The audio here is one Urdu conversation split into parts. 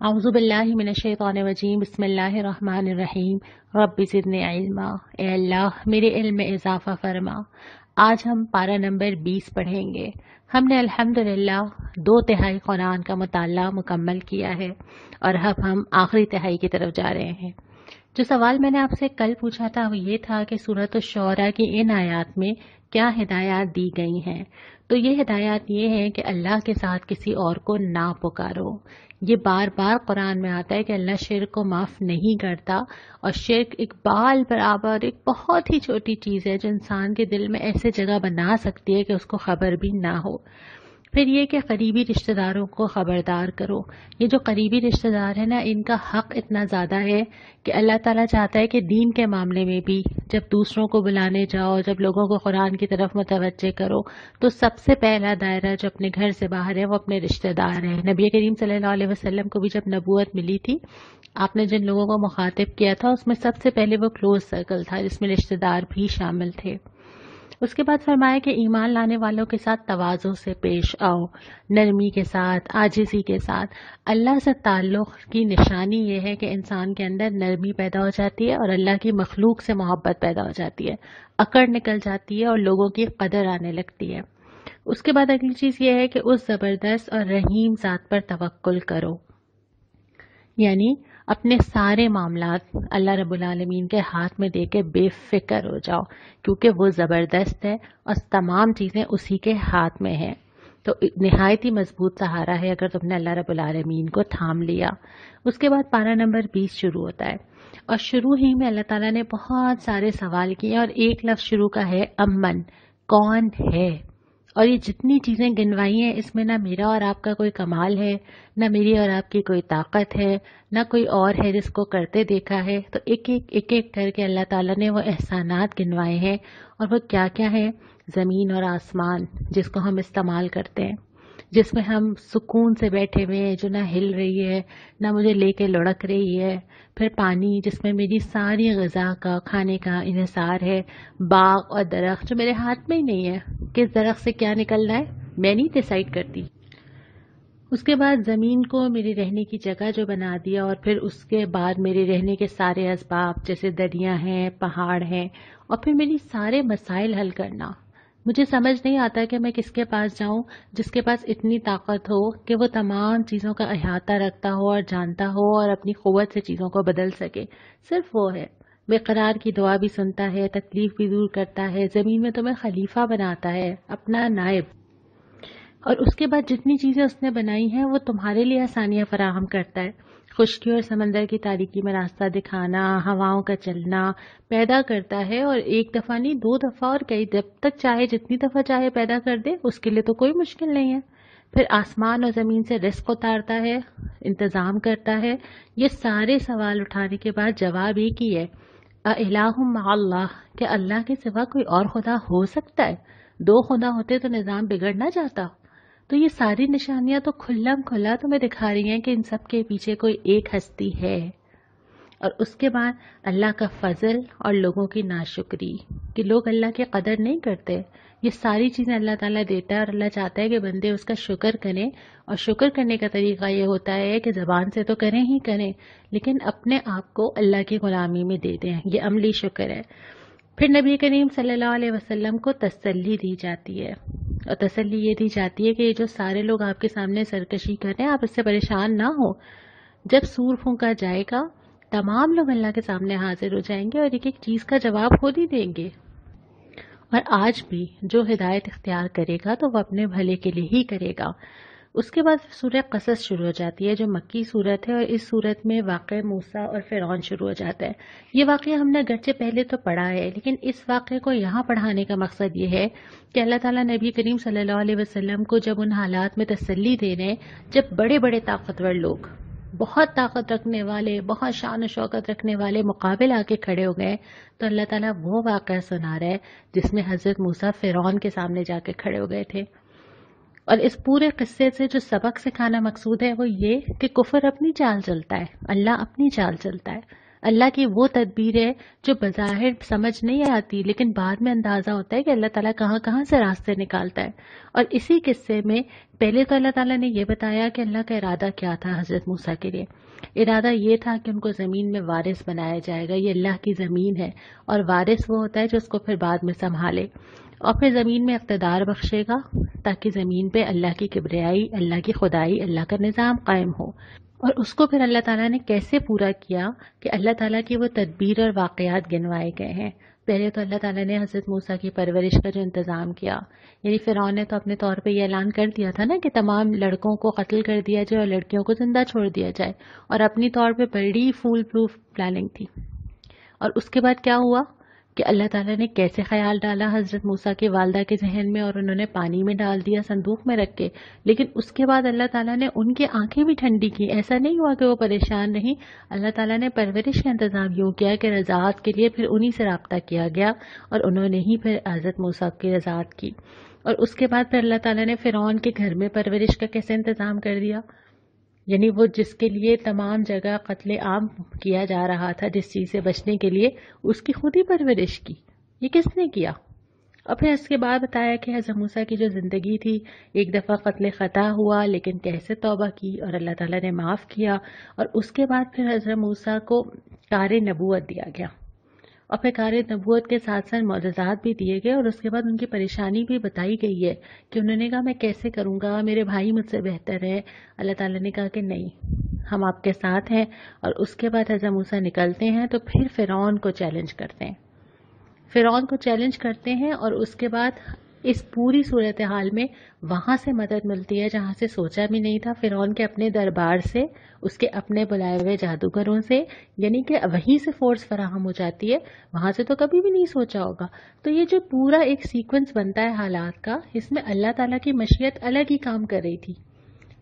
اعوذ باللہ من الشیطان الرجیم بسم اللہ الرحمن الرحیم رب زدنی علما۔ اے اللہ میرے علم میں اضافہ فرما۔ آج ہم پارہ نمبر 20 پڑھیں گے۔ ہم نے الحمدللہ 2/3 قرآن کا مطالعہ مکمل کیا ہے اور اب ہم آخری تہائی کی طرف جا رہے ہیں۔ جو سوال میں نے آپ سے کل پوچھا تھا وہ یہ تھا کہ سورۃ الشعراء کی ان آیات میں کیا ہدایات دی گئی ہیں۔ تو یہ ہدایات یہ ہیں کہ اللہ کے ساتھ کسی اور کو نہ پکارو۔ یہ بار بار قرآن میں آتا ہے کہ اللہ شرک کو معاف نہیں کرتا، اور شرک ایک بال برابر ایک بہت ہی چھوٹی چیز ہے جو انسان کے دل میں ایسے جگہ بنا سکتی ہے کہ اس کو خبر بھی نہ ہو۔ پھر یہ کہ قریبی رشتہ داروں کو خبردار کرو۔ یہ جو قریبی رشتہ دار ہیں نا، ان کا حق اتنا زیادہ ہے کہ اللہ تعالیٰ چاہتا ہے کہ دین کے معاملے میں بھی جب دوسروں کو بلانے جاؤ، جب لوگوں کو قرآن کی طرف متوجہ کرو، تو سب سے پہلا دائرہ جو اپنے گھر سے باہر ہے وہ اپنے رشتہ دار ہیں۔ نبی کریم صلی اللہ علیہ وسلم کو بھی جب نبوت ملی تھی، آپ نے جن لوگوں کو مخاطب کیا تھا اس میں سب سے پہلے وہ کلوز سرکل تھا جس میں رشتہ دار بھی شامل تھے۔ اس کے بعد فرمایا کہ ایمان لانے والوں کے ساتھ تواضع سے پیش آؤ، نرمی کے ساتھ، عاجزی کے ساتھ۔ اللہ سے تعلق کی نشانی یہ ہے کہ انسان کے اندر نرمی پیدا ہو جاتی ہے اور اللہ کی مخلوق سے محبت پیدا ہو جاتی ہے، اکڑ نکل جاتی ہے اور لوگوں کی قدر آنے لگتی ہے۔ اس کے بعد اگلی چیز یہ ہے کہ اس زبردست اور رحیم ذات پر توکل کرو، یعنی اپنے سارے معاملات اللہ رب العالمین کے ہاتھ میں دے کے بے فکر ہو جاؤ، کیونکہ وہ زبردست ہے اور تمام چیزیں اسی کے ہاتھ میں ہیں۔ تو نہایت ہی مضبوط سہارا ہے اگر تم نے اللہ رب العالمین کو تھام لیا۔ اس کے بعد پارہ نمبر 20 شروع ہوتا ہے، اور شروع ہی میں اللہ تعالیٰ نے بہت سارے سوال کیے، اور ایک لفظ شروع کا ہے امن، کون ہے؟ اور یہ جتنی چیزیں گنوائی ہیں اس میں نہ میرا اور آپ کا کوئی کمال ہے، نہ میری اور آپ کی کوئی طاقت ہے، نہ کوئی اور ہے جس کو کرتے دیکھا ہے۔ تو ایک ایک کر کے اللہ تعالیٰ نے وہ احسانات گنوائے ہیں، اور وہ کیا کیا ہے؟ زمین اور آسمان جس کو ہم استعمال کرتے ہیں، جس میں ہم سکون سے بیٹھے ہوئے ہیں، جو نہ ہل رہی ہے نہ مجھے لے کے لڑک رہی ہے۔ پھر پانی جس میں میری ساری غذا کا، کھانے کا انحصار ہے۔ باغ اور درخت جو میرے ہاتھ میں ہی نہیں ہے، کس درخت سے کیا نکلنا ہے میں نہیں ڈیسائیڈ کرتی۔ اس کے بعد زمین کو میری رہنے کی جگہ جو بنا دیا، اور پھر اس کے بعد میرے رہنے کے سارے اسباب جیسے دریا ہیں، پہاڑ ہیں، اور پھر میری سارے مسائل حل کرنا۔ مجھے سمجھ نہیں آتا کہ میں کس کے پاس جاؤں جس کے پاس اتنی طاقت ہو کہ وہ تمام چیزوں کا احاطہ رکھتا ہو اور جانتا ہو اور اپنی قوت سے چیزوں کو بدل سکے۔ صرف وہ ہے۔ بے قرار کی دعا بھی سنتا ہے، تکلیف بھی دور کرتا ہے، زمین میں تمہیں خلیفہ بناتا ہے، اپنا نائب، اور اس کے بعد جتنی چیزیں اس نے بنائی ہیں وہ تمہارے لیے آسانیاں فراہم کرتا ہے۔ خشکی اور سمندر کی تاریکی میں راستہ دکھانا، ہواؤں کا چلنا پیدا کرتا ہے، اور ایک دفعہ نہیں، 2 دفعہ، اور کئی جب تک چاہے جتنی دفعہ چاہے پیدا کر دے، اس کے لیے تو کوئی مشکل نہیں ہے۔ پھر آسمان اور زمین سے رزق اتارتا ہے، انتظام کرتا ہے۔ یہ سارے سوال اٹھانے کے بعد جواب ایک ہی ہے، اِلٰہٌ مع اللہ، کہ اللہ کے سوا کوئی اور خدا ہو سکتا ہے؟ 2 خدا ہوتے تو نظام بگڑ نہ جاتا؟ تو یہ ساری نشانیاں تو کھلم کھلا تمہیں دکھا رہی ہیں کہ ان سب کے پیچھے کوئی ایک ہستی ہے۔ اور اس کے بعد اللہ کا فضل اور لوگوں کی ناشکری، کہ لوگ اللہ کی قدر نہیں کرتے۔ یہ ساری چیزیں اللہ تعالیٰ دیتا ہے، اور اللہ چاہتا ہے کہ بندے اس کا شکر کریں، اور شکر کرنے کا طریقہ یہ ہوتا ہے کہ زبان سے تو کریں ہی کریں، لیکن اپنے آپ کو اللہ کی غلامی میں دے دیں۔ یہ عملی شکر ہے۔ پھر نبی کریم صلی اللہ علیہ وسلم کو تسلی دی جاتی ہے، اور تسلی یہ دی جاتی ہے کہ یہ جو سارے لوگ آپ کے سامنے سرکشی کر رہے ہیں، آپ اس سے پریشان نہ ہو۔ جب سور پھونکا جائے گا تمام لوگ اللہ کے سامنے حاضر ہو جائیں گے اور ایک ایک چیز کا جواب خود ہی دیں گے۔ اور آج بھی جو ہدایت اختیار کرے گا تو وہ اپنے بھلے کے لیے ہی کرے گا۔ اس کے بعد سورہ قصص شروع ہو جاتی ہے جو مکی صورت ہے، اور اس صورت میں واقعہ موسیٰ اور فرعون شروع ہو جاتا ہے۔ یہ واقعہ ہم نے گرچہ پہلے تو پڑھا ہے، لیکن اس واقعے کو یہاں پڑھانے کا مقصد یہ ہے کہ اللہ تعالیٰ نبی کریم صلی اللہ علیہ وسلم کو جب ان حالات میں تسلی دے رہے ہیں جب بڑے بڑے طاقتور لوگ، بہت طاقت رکھنے والے، بہت شان و شوکت رکھنے والے مقابل آ کے کھڑے ہو گئے، تو اللہ تعالیٰ وہ واقعہ سنا رہا ہے جس میں حضرت موسیٰ فرعون کے سامنے جا کے کھڑے ہو گئے تھے۔ اور اس پورے قصے سے جو سبق سکھانا مقصود ہے وہ یہ کہ کفر اپنی چال چلتا ہے، اللہ اپنی چال چلتا ہے۔ اللہ کی وہ تدبیر ہے جو بظاہر سمجھ نہیں آتی، لیکن بعد میں اندازہ ہوتا ہے کہ اللہ تعالیٰ کہاں کہاں سے راستے نکالتا ہے۔ اور اسی قصے میں پہلے تو اللہ تعالیٰ نے یہ بتایا کہ اللہ کا ارادہ کیا تھا حضرت موسیٰ کے لیے۔ ارادہ یہ تھا کہ ان کو زمین میں وارث بنایا جائے گا، یہ اللہ کی زمین ہے، اور وارث وہ ہوتا ہے جو اس کو پھر بعد میں سنبھالے، اور پھر زمین میں اقتدار بخشے گا تاکہ زمین پہ اللہ کی کبریائی، اللہ کی خدائی، اللہ کا نظام قائم ہو۔ اور اس کو پھر اللہ تعالیٰ نے کیسے پورا کیا کہ اللہ تعالیٰ کی وہ تدبیر اور واقعات گنوائے گئے ہیں۔ پہلے تو اللہ تعالیٰ نے حضرت موسیٰ کی پرورش کا جو انتظام کیا، یعنی فرعون نے تو اپنے طور پہ یہ اعلان کر دیا تھا نا کہ تمام لڑکوں کو قتل کر دیا جائے اور لڑکیوں کو زندہ چھوڑ دیا جائے، اور اپنی طور پہ بڑی فول پروف پلاننگ تھی۔ اور اس کے بعد کیا ہوا کہ اللہ تعالیٰ نے کیسے خیال ڈالا حضرت موسیٰ کی والدہ کے ذہن میں، اور انہوں نے پانی میں ڈال دیا صندوق میں رکھ کے، لیکن اس کے بعد اللہ تعالیٰ نے ان کی آنکھیں بھی ٹھنڈی کی۔ ایسا نہیں ہوا کہ وہ پریشان نہیں، اللہ تعالیٰ نے پرورش کا انتظام یوں کیا کہ رضاعت کے لیے پھر انہی سے رابطہ کیا گیا، اور انہوں نے ہی پھر حضرت موسیٰ کی رضاعت کی۔ اور اس کے بعد پھر اللہ تعالیٰ نے فرعون کے گھر میں پرورش کا کیسے انتظام کر دیا، یعنی وہ جس کے لیے تمام جگہ قتل عام کیا جا رہا تھا، جس چیز سے بچنے کے لیے، اس کی خود ہی پرورش کی۔ یہ کس نے کیا؟ اور پھر اس کے بعد بتایا کہ حضرت موسیٰ کی جو زندگی تھی، ایک دفعہ قتل خطا ہوا لیکن کیسے توبہ کی اور اللہ تعالیٰ نے معاف کیا، اور اس کے بعد پھر حضرت موسیٰ کو کار نبوت دیا گیا، اور پھر کار نبوت کے ساتھ ساتھ معجزات بھی دیے گئے، اور اس کے بعد ان کی پریشانی بھی بتائی گئی ہے کہ انہوں نے کہا میں کیسے کروں گا، میرے بھائی مجھ سے بہتر ہے۔ اللہ تعالیٰ نے کہا کہ نہیں، ہم آپ کے ساتھ ہیں۔ اور اس کے بعد حضرت موسیٰ نکلتے ہیں تو پھر فرعون کو چیلنج کرتے ہیں، فرعون کو چیلنج کرتے ہیں، اور اس کے بعد اس پوری صورتحال میں وہاں سے مدد ملتی ہے جہاں سے سوچا بھی نہیں تھا، فرعون کے اپنے دربار سے، اس کے اپنے بلائے ہوئے جادوگروں سے، یعنی کہ وہیں سے فورس فراہم ہو جاتی ہے، وہاں سے تو کبھی بھی نہیں سوچا ہوگا۔ تو یہ جو پورا ایک سیکوینس بنتا ہے حالات کا، اس میں اللہ تعالیٰ کی مشیت الگ ہی کام کر رہی تھی۔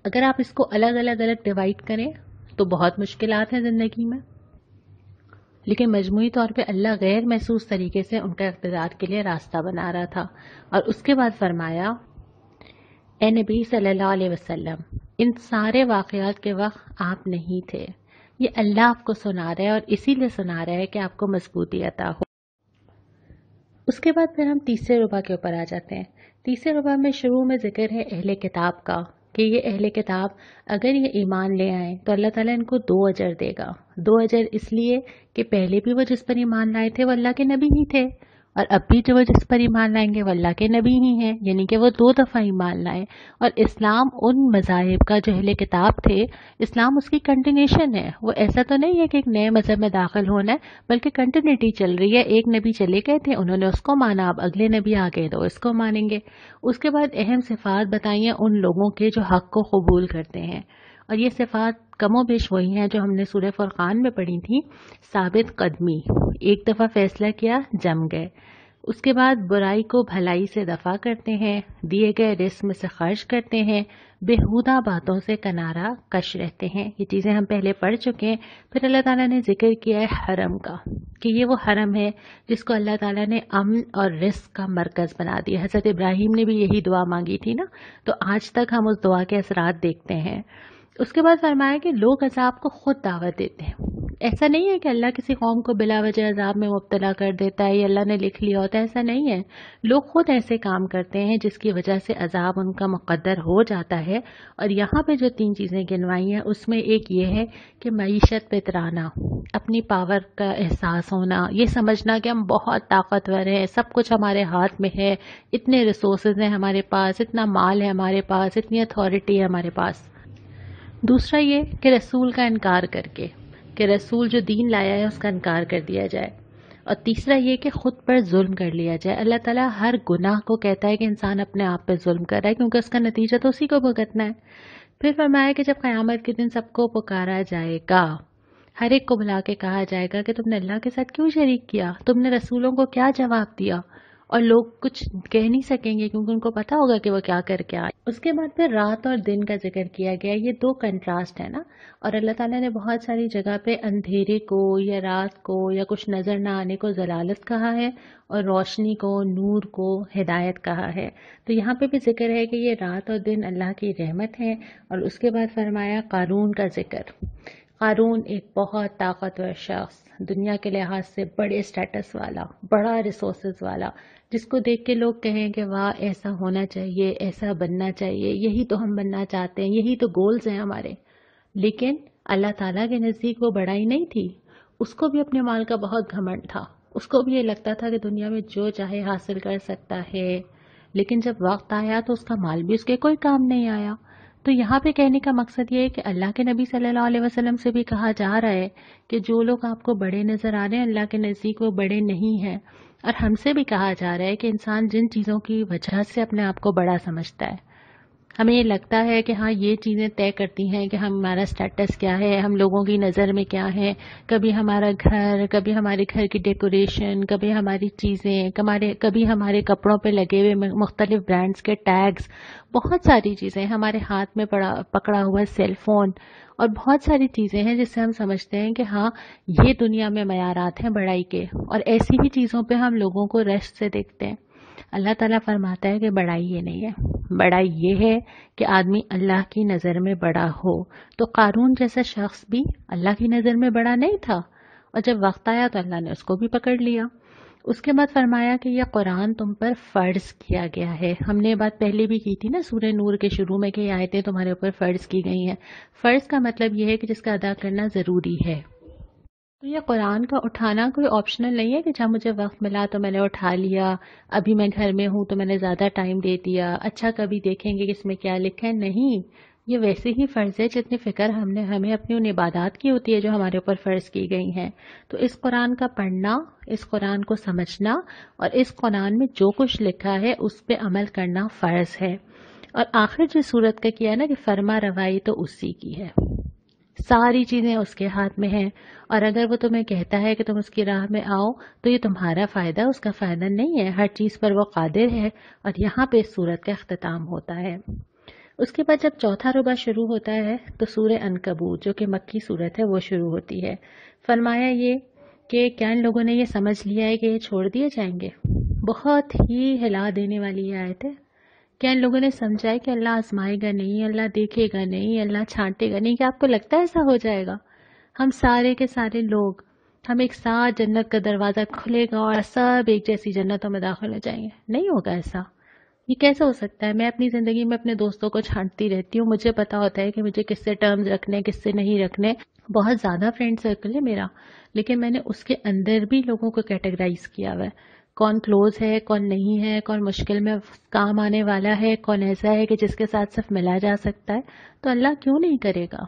اگر آپ اس کو الگ الگ ڈیوائڈ کریں تو بہت مشکلات ہیں زندگی میں، لیکن مجموعی طور پہ اللہ غیر محسوس طریقے سے ان کا اقتدار کے لیے راستہ بنا رہا تھا۔ اور اس کے بعد فرمایا، اے نبی صلی اللہ علیہ وسلم، ان سارے واقعات کے وقت آپ نہیں تھے، یہ اللہ آپ کو سنا رہا ہے، اور اسی لیے سنا رہا ہے کہ آپ کو مضبوطی عطا ہو۔ اس کے بعد پھر ہم تیسرے ربع کے اوپر آ جاتے ہیں۔ تیسرے ربع میں شروع میں ذکر ہے اہل کتاب کا، کہ یہ اہل کتاب اگر یہ ایمان لے آئیں تو اللہ تعالیٰ ان کو 2 اجر دے گا۔ 2 اجر اس لیے کہ پہلے بھی وہ جس پر ایمان لائے تھے وہ اللہ کے نبی ہی تھے، اور اب بھی جو وہ جس پر ایمان لائیں گے وہ اللہ کے نبی ہی ہیں، یعنی کہ وہ 2 دفعہ ایمان لائیں۔ اور اسلام ان مذاہب کا جو اہل کتاب تھے، اسلام اس کی کنٹینیوشن ہے، وہ ایسا تو نہیں ہے کہ ایک نئے مذہب میں داخل ہونا ہے، بلکہ کنٹینیوٹی چل رہی ہے۔ ایک نبی چلے گئے تھے، انہوں نے اس کو مانا، اب اگلے نبی آ گئے تو اس کو مانیں گے۔ اس کے بعد اہم صفات بتائی ہیں ان لوگوں کے جو حق کو قبول کرتے ہیں، اور یہ صفات کم و بیش وہی ہیں جو ہم نے سورہ فرقان میں پڑھی تھی۔ ثابت قدمی، ایک دفعہ فیصلہ کیا جم گئے۔ اس کے بعد برائی کو بھلائی سے دفع کرتے ہیں، دیے گئے رزق میں سے خرچ کرتے ہیں، بےہودہ باتوں سے کنارہ کش رہتے ہیں۔ یہ چیزیں ہم پہلے پڑھ چکے ہیں۔ پھر اللہ تعالیٰ نے ذکر کیا ہے حرم کا، کہ یہ وہ حرم ہے جس کو اللہ تعالیٰ نے امن اور رزق کا مرکز بنا دیا۔ حضرت ابراہیم نے بھی یہی دعا مانگی تھی نا، تو آج تک ہم اس دعا کے اثرات دیکھتے ہیں۔ اس کے بعد فرمایا کہ لوگ عذاب کو خود دعوت دیتے ہیں۔ ایسا نہیں ہے کہ اللہ کسی قوم کو بلا وجہ عذاب میں مبتلا کر دیتا ہے یا اللہ نے لکھ لیا ہوتا ہے، ایسا نہیں ہے۔ لوگ خود ایسے کام کرتے ہیں جس کی وجہ سے عذاب ان کا مقدر ہو جاتا ہے۔ اور یہاں پہ جو 3 چیزیں گنوائی ہیں اس میں ایک یہ ہے کہ معیشت پہ اترانا، اپنی پاور کا احساس ہونا، یہ سمجھنا کہ ہم بہت طاقتور ہیں، سب کچھ ہمارے ہاتھ میں ہے، اتنے ریسورسز ہیں ہمارے پاس، اتنا مال ہے ہمارے پاس، اتنی اتھارٹی ہے ہمارے پاس۔ دوسرا یہ کہ رسول کا انکار کر کے، کہ رسول جو دین لایا ہے اس کا انکار کر دیا جائے۔ اور تیسرا یہ کہ خود پر ظلم کر لیا جائے۔ اللہ تعالیٰ ہر گناہ کو کہتا ہے کہ انسان اپنے آپ پہ ظلم کر رہا ہے، کیونکہ اس کا نتیجہ تو اسی کو بھگتنا ہے۔ پھر فرمایا کہ جب قیامت کے دن سب کو پکارا جائے گا، ہر ایک کو بلا کے کہا جائے گا کہ تم نے اللہ کے ساتھ کیوں شریک کیا، تم نے رسولوں کو کیا جواب دیا، اور لوگ کچھ کہہ نہیں سکیں گے کیونکہ ان کو پتا ہوگا کہ وہ کیا کر کے آئے۔ اس کے بعد پھر رات اور دن کا ذکر کیا گیا، یہ 2 کنٹراسٹ ہے نا، اور اللہ تعالیٰ نے بہت ساری جگہ پہ اندھیرے کو یا رات کو یا کچھ نظر نہ آنے کو ضلالت کہا ہے، اور روشنی کو، نور کو ہدایت کہا ہے۔ تو یہاں پہ بھی ذکر ہے کہ یہ رات اور دن اللہ کی رحمت ہے۔ اور اس کے بعد فرمایا قارون کا ذکر۔ قارون ایک بہت طاقتور شخص، دنیا کے لحاظ سے بڑے سٹیٹس والا، بڑا ریسورسز والا، جس کو دیکھ کے لوگ کہیں کہ واہ ایسا ہونا چاہیے، ایسا بننا چاہیے، یہی تو ہم بننا چاہتے ہیں، یہی تو گولز ہیں ہمارے۔ لیکن اللہ تعالیٰ کے نزدیک وہ بڑائی نہیں تھی، اس کو بھی اپنے مال کا بہت گھمنڈ تھا، اس کو بھی یہ لگتا تھا کہ دنیا میں جو چاہے حاصل کر سکتا ہے، لیکن جب وقت آیا تو اس کا مال بھی اس کے کوئی کام نہیں آیا۔ تو یہاں پہ کہنے کا مقصد یہ ہے کہ اللہ کے نبی صلی اللہ علیہ وسلم سے بھی کہا جا رہا ہے کہ جو لوگ آپ کو بڑے نظر آ رہے ہیں اللہ کے نزدیک وہ بڑے نہیں ہیں، اور ہم سے بھی کہا جا رہا ہے کہ انسان جن چیزوں کی وجہ سے اپنے آپ کو بڑا سمجھتا ہے، ہمیں یہ لگتا ہے کہ ہاں یہ چیزیں طے کرتی ہیں کہ ہمارا سٹیٹس کیا ہے، ہم لوگوں کی نظر میں کیا ہے، کبھی ہمارا گھر، کبھی ہمارے گھر کی ڈیکوریشن، کبھی ہماری چیزیں، کبھی ہمارے کپڑوں پہ لگے ہوئے مختلف برانڈز کے ٹیگز، بہت ساری چیزیں ہمارے ہاتھ میں پکڑا ہوا سیل فون، اور بہت ساری چیزیں ہیں جس سے ہم سمجھتے ہیں کہ ہاں یہ دنیا میں معیارات ہیں بڑائی کے، اور ایسی ہی چیزوں پہ ہم لوگوں کو رشک سے دیکھتے ہیں۔ اللہ تعالیٰ فرماتا ہے کہ بڑائی یہ نہیں ہے، بڑائی یہ ہے کہ آدمی اللہ کی نظر میں بڑا ہو۔ تو قارون جیسا شخص بھی اللہ کی نظر میں بڑا نہیں تھا، اور جب وقت آیا تو اللہ نے اس کو بھی پکڑ لیا۔ اس کے بعد فرمایا کہ یہ قرآن تم پر فرض کیا گیا ہے۔ ہم نے یہ بات پہلے بھی کی تھی نا سورہ نور کے شروع میں کہ یہ آیتیں تمہارے اوپر فرض کی گئی ہیں۔ فرض کا مطلب یہ ہے کہ جس کا ادا کرنا ضروری ہے۔ تو یہ قرآن کا اٹھانا کوئی آپشنل نہیں ہے کہ جب مجھے وقت ملا تو میں نے اٹھا لیا، ابھی میں گھر میں ہوں تو میں نے زیادہ ٹائم دے دیا، اچھا کبھی دیکھیں گے کہ اس میں کیا لکھا ہے۔ نہیں، یہ ویسے ہی فرض ہے جتنی فکر ہمیں اپنی ان عبادات کی ہوتی ہے جو ہمارے اوپر فرض کی گئی ہیں۔ تو اس قرآن کا پڑھنا، اس قرآن کو سمجھنا، اور اس قرآن میں جو کچھ لکھا ہے اس پہ عمل کرنا فرض ہے۔ اور آخر جو صورت کا کیا ہے نا کہ فرما روائی تو اسی کی ہے، ساری چیزیں اس کے ہاتھ میں ہیں، اور اگر وہ تمہیں کہتا ہے کہ تم اس کی راہ میں آؤ تو یہ تمہارا فائدہ، اس کا فائدہ نہیں ہے، ہر چیز پر وہ قادر ہے۔ اور یہاں پہ اس سورت کا اختتام ہوتا ہے۔ اس کے بعد جب چوتھا ربع شروع ہوتا ہے تو سورہ عنکبوت جو کہ مکی سورت ہے وہ شروع ہوتی ہے۔ فرمایا یہ کہ کیا ان لوگوں نے یہ سمجھ لیا ہے کہ یہ چھوڑ دیے جائیں گے؟ بہت ہی ہلا دینے والی یہ آیت ہے۔ کیا ان لوگوں نے سمجھا ہے کہ اللہ آزمائے گا نہیں، اللہ دیکھے گا نہیں، اللہ چھانٹے گا نہیں؟ کیا آپ کو لگتا ہے ایسا ہو جائے گا؟ ہم سارے کے سارے لوگ، ہم ایک ساتھ جنت کا دروازہ کھلے گا اور سب ایک جیسی جنتوں میں داخل ہو جائیں گے؟ نہیں ہوگا ایسا۔ یہ کیسے ہو سکتا ہے؟ میں اپنی زندگی میں اپنے دوستوں کو چھانٹتی رہتی ہوں، مجھے پتا ہوتا ہے کہ مجھے کس سے ٹرمز رکھنے، کس سے نہیں رکھنے۔ بہت زیادہ فرینڈ سرکل ہے میرا، لیکن میں نے اس کے اندر بھی لوگوں کو کیٹیگرائز کیا ہوا ہے، کون کلوز ہے، کون نہیں ہے، کون مشکل میں کام آنے والا ہے، کون ایسا ہے کہ جس کے ساتھ صرف ملا جا سکتا ہے۔ تو اللہ کیوں نہیں کرے گا؟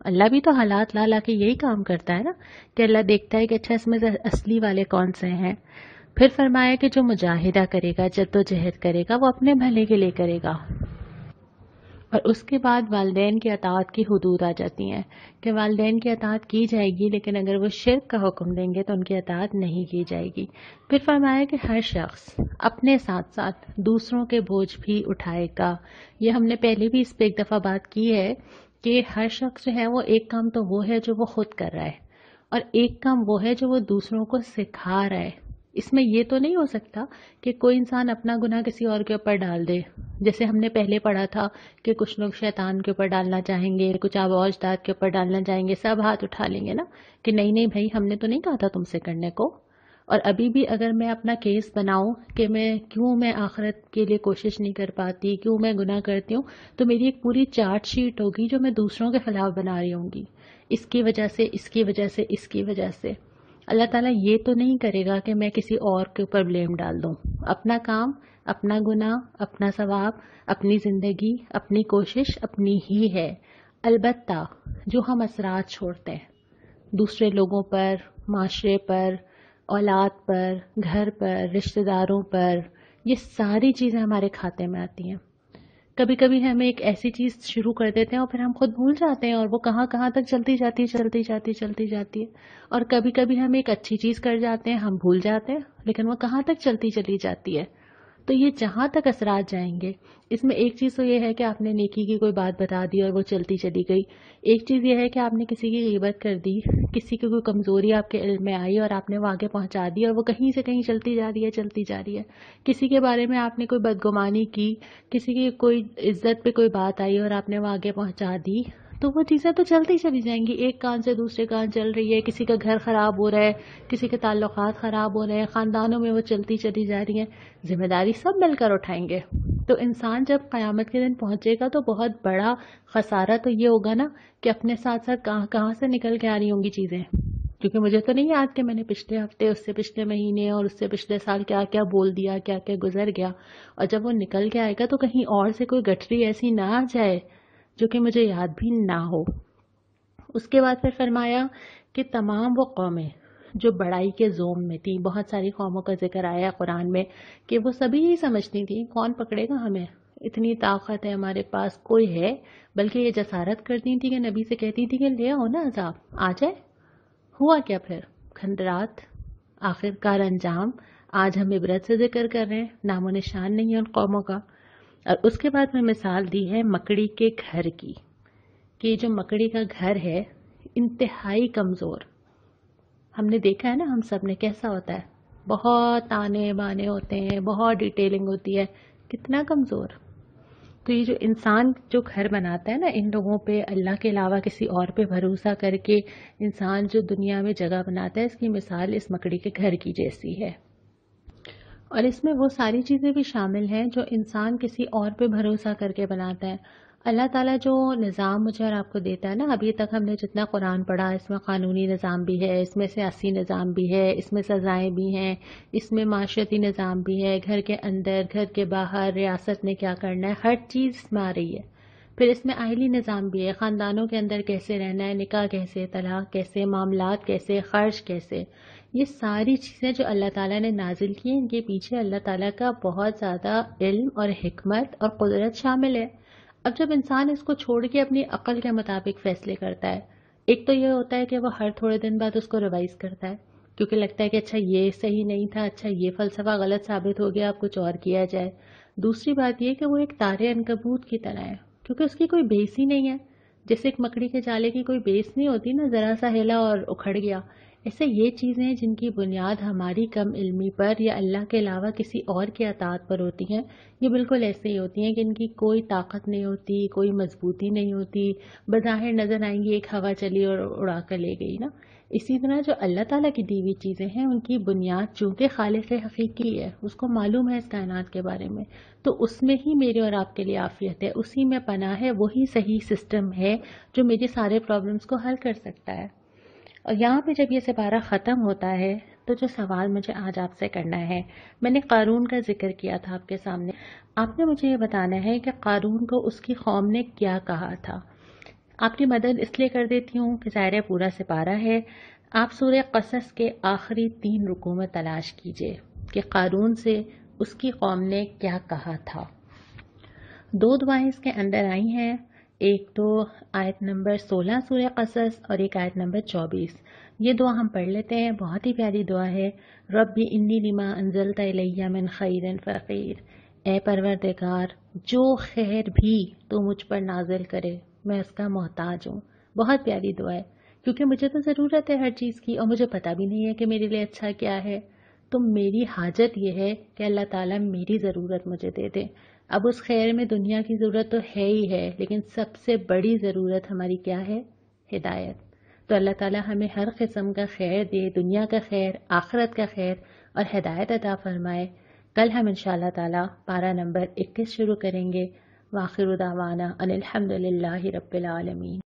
اللہ بھی تو حالات لا لا کے یہی کام کرتا ہے نا، کہ اللہ دیکھتا ہے کہ اچھا اس میں سے اصلی والے کون سے ہیں۔ پھر فرمایا کہ جو مجاہدہ کرے گا، جدوجہد کرے گا، وہ اپنے بھلے کے لیے کرے گا۔ اور اس کے بعد والدین کی اطاعت کی حدود آ جاتی ہیں کہ والدین کی اطاعت کی جائے گی، لیکن اگر وہ شرک کا حکم دیں گے تو ان کی اطاعت نہیں کی جائے گی۔ پھر فرمایا کہ ہر شخص اپنے ساتھ ساتھ دوسروں کے بوجھ بھی اٹھائے گا۔ یہ ہم نے پہلے بھی اس پہ ایک دفعہ بات کی ہے کہ ہر شخص جو ہے وہ ایک کام تو وہ ہے جو وہ خود کر رہا ہے، اور ایک کام وہ ہے جو وہ دوسروں کو سکھا رہا ہے۔ اس میں یہ تو نہیں ہو سکتا کہ کوئی انسان اپنا گناہ کسی اور کے اوپر ڈال دے، جیسے ہم نے پہلے پڑھا تھا کہ کچھ لوگ شیطان کے اوپر ڈالنا چاہیں گے، کچھ آبا اجداد کے اوپر ڈالنا چاہیں گے، سب ہاتھ اٹھا لیں گے نا کہ نہیں نہیں بھائی ہم نے تو نہیں کہا تھا تم سے کرنے کو۔ اور ابھی بھی اگر میں اپنا کیس بناؤں کہ میں آخرت کے لیے کوشش نہیں کر پاتی، کیوں میں گناہ کرتی ہوں، تو میری ایک پوری چارٹ شیٹ ہوگی جو میں دوسروں کے خلاف بنا رہی ہوں گی، اس کی وجہ سے، اس کی وجہ سے، اس کی وجہ سے۔ اللہ تعالیٰ یہ تو نہیں کرے گا کہ میں کسی اور کے اوپر بلیم ڈال دوں۔ اپنا کام، اپنا گناہ، اپنا ثواب، اپنی زندگی، اپنی کوشش اپنی ہی ہے۔ البتہ جو ہم اثرات چھوڑتے ہیں دوسرے لوگوں پر، معاشرے پر، اولاد پر، گھر پر، رشتہ داروں پر، یہ ساری چیزیں ہمارے کھاتے میں آتی ہیں۔ کبھی کبھی ہمیں ایک ایسی چیز شروع کر دیتے ہیں اور پھر ہم خود بھول جاتے ہیں، اور وہ کہاں کہاں تک چلتی جاتی ہے۔ اور کبھی کبھی ہم ایک اچھی چیز کر جاتے ہیں، ہم بھول جاتے ہیں، لیکن وہ کہاں تک چلی جاتی ہے۔ تو یہ جہاں تک اثرات جائیں گے، اس میں ایک چیز تو یہ ہے کہ آپ نے نیکی کی کوئی بات بتا دی اور وہ چلتی چلی گئی۔ ایک چیز یہ ہے کہ آپ نے کسی کی غیبت کر دی، کسی کی کوئی کمزوری آپ کے علم میں آئی اور آپ نے وہ آگے پہنچا دی، اور وہ کہیں سے کہیں چلتی جا رہی ہے۔ کسی کے بارے میں آپ نے کوئی بدگمانی کی، کسی کی کوئی عزت پہ کوئی بات آئی اور آپ نے وہ آگے پہنچا دی، تو وہ چیزیں تو چلتی چلی جائیں گی، ایک کان سے دوسرے کان چل رہی ہے، کسی کا گھر خراب ہو رہا ہے، کسی کے تعلقات خراب ہو رہے ہیں، خاندانوں میں وہ چلتی چلی جا رہی ہیں، ذمہ داری سب مل کر اٹھائیں گے۔ تو انسان جب قیامت کے دن پہنچے گا تو بہت بڑا خسارہ تو یہ ہوگا نا کہ اپنے ساتھ ساتھ کہاں کہاں سے نکل کے آ رہی ہوں گی چیزیں، کیونکہ مجھے تو نہیں یاد کہ میں نے پچھلے ہفتے، اس سے پچھلے مہینے اور اس سے پچھلے سال کیا کیا بول دیا، کیا کیا گزر گیا، اور جب وہ نکل کے آئے گا تو کہیں اور سے کوئی گٹھری ایسی نہ آ جائے جو کہ مجھے یاد بھی نہ ہو۔ اس کے بعد پھر فرمایا کہ تمام وہ قومیں جو بڑائی کے زوم میں تھیں، بہت ساری قوموں کا ذکر آیا قرآن میں کہ وہ سبھی ہی سمجھتی تھیں کون پکڑے گا ہمیں، اتنی طاقت ہے ہمارے پاس، کوئی ہے، بلکہ یہ جسارت کرتی تھی کہ نبی سے کہتی تھی کہ لے آؤ نا عذاب آ جائے۔ ہوا کیا پھر؟ کھنڈرات، آخر کار انجام آج ہم عبرت سے ذکر کر رہے ہیں، نام و نشان نہیں ہے ان قوموں کا۔ اور اس کے بعد میں مثال دی ہے مکڑی کے گھر کی، کہ جو مکڑی کا گھر ہے انتہائی کمزور، ہم نے دیکھا ہے نا ہم سب نے کیسا ہوتا ہے، بہت تانے بانے ہوتے ہیں، بہت ڈیٹیلنگ ہوتی ہے، کتنا کمزور۔ تو یہ جو انسان جو گھر بناتا ہے نا ان لوگوں پہ، اللہ کے علاوہ کسی اور پہ بھروسہ کر کے انسان جو دنیا میں جگہ بناتا ہے، اس کی مثال اس مکڑی کے گھر کی جیسی ہے۔ اور اس میں وہ ساری چیزیں بھی شامل ہیں جو انسان کسی اور پہ بھروسہ کر کے بناتا ہے۔ اللہ تعالیٰ جو نظام مجھے اور آپ کو دیتا ہے نا، ابھی تک ہم نے جتنا قرآن پڑھا، اس میں قانونی نظام بھی ہے، اس میں سیاسی نظام بھی ہے، اس میں سزائیں بھی ہیں، اس میں معاشرتی نظام بھی ہے، گھر کے اندر، گھر کے باہر، ریاست میں کیا کرنا ہے، ہر چیز اس میں آ رہی ہے۔ پھر اس میں آئلی نظام بھی ہے، خاندانوں کے اندر کیسے رہنا ہے، نکاح کیسے، طلاق کیسے، معاملات کیسے، خرچ کیسے، یہ ساری چیزیں جو اللہ تعالیٰ نے نازل کی ہیں، ان کے پیچھے اللہ تعالیٰ کا بہت زیادہ علم اور حکمت اور قدرت شامل ہے۔ اب جب انسان اس کو چھوڑ کے اپنی عقل کے مطابق فیصلے کرتا ہے، ایک تو یہ ہوتا ہے کہ وہ ہر تھوڑے دن بعد اس کو ریوائز کرتا ہے، کیونکہ لگتا ہے کہ اچھا یہ صحیح نہیں تھا، اچھا یہ فلسفہ غلط ثابت ہو گیا، اب کچھ اور کیا جائے۔ دوسری بات یہ کہ وہ ایک تارے عنکبوت کی طرح ہے، کیونکہ اس کی کوئی بیس ہی نہیں ہے، جیسے ایک مکڑی کے جالے کی کوئی بیس نہیں ہوتی نا، ذرا سا ہلا اور اکھڑ گیا، ایسے یہ چیزیں جن کی بنیاد ہماری کم علمی پر یا اللہ کے علاوہ کسی اور کی اطاعت پر ہوتی ہیں، یہ بالکل ایسے ہی ہوتی ہیں کہ ان کی کوئی طاقت نہیں ہوتی، کوئی مضبوطی نہیں ہوتی، بظاہر نظر آئیں گی ایک ہوا چلی اور اڑا کر لے گئی نا۔ اسی طرح جو اللہ تعالیٰ کی دی ہوئی چیزیں ہیں، ان کی بنیاد چونکہ خالق حقیقی ہے، اس کو معلوم ہے اس کائنات کے بارے میں، تو اس میں ہی میرے اور آپ کے لیے عافیت ہے، اسی میں پناہ ہے، وہی صحیح سسٹم ہے جو میری سارے پرابلمس کو حل کر سکتا ہے۔ اور یہاں پہ جب یہ سپارہ ختم ہوتا ہے تو جو سوال مجھے آج آپ سے کرنا ہے، میں نے قارون کا ذکر کیا تھا آپ کے سامنے، آپ نے مجھے یہ بتانا ہے کہ قارون کو اس کی قوم نے کیا کہا تھا۔ آپ کی مدد اس لیے کر دیتی ہوں کہ ظاہر پورا سپارہ ہے، آپ سورہ قصص کے آخری 3 رکوع میں تلاش کیجئے کہ قارون سے اس کی قوم نے کیا کہا تھا۔ 2 دعائیں اس کے اندر آئی ہیں، ایک تو آیت نمبر 16 سورہ قصص اور ایک آیت نمبر 24۔ یہ دعا ہم پڑھ لیتے ہیں، بہت ہی پیاری دعا ہے۔ ربی انی لما انزلت الیہ من خیر فقیر، اے پروردگار جو خیر بھی تو مجھ پر نازل کرے میں اس کا محتاج ہوں۔ بہت پیاری دعا ہے، کیونکہ مجھے تو ضرورت ہے ہر چیز کی، اور مجھے پتہ بھی نہیں ہے کہ میرے لیے اچھا کیا ہے، تو میری حاجت یہ ہے کہ اللہ تعالیٰ میری ضرورت مجھے دے دے۔ اب اس خیر میں دنیا کی ضرورت تو ہے ہی ہے، لیکن سب سے بڑی ضرورت ہماری کیا ہے؟ ہدایت۔ تو اللہ تعالیٰ ہمیں ہر قسم کا خیر دے، دنیا کا خیر، آخرت کا خیر اور ہدایت عطا فرمائے۔ کل ہم انشاءاللہ تعالیٰ پارہ نمبر 21 شروع کریں گے۔ وآخر دعوانا ان الحمدللہ رب العالمین۔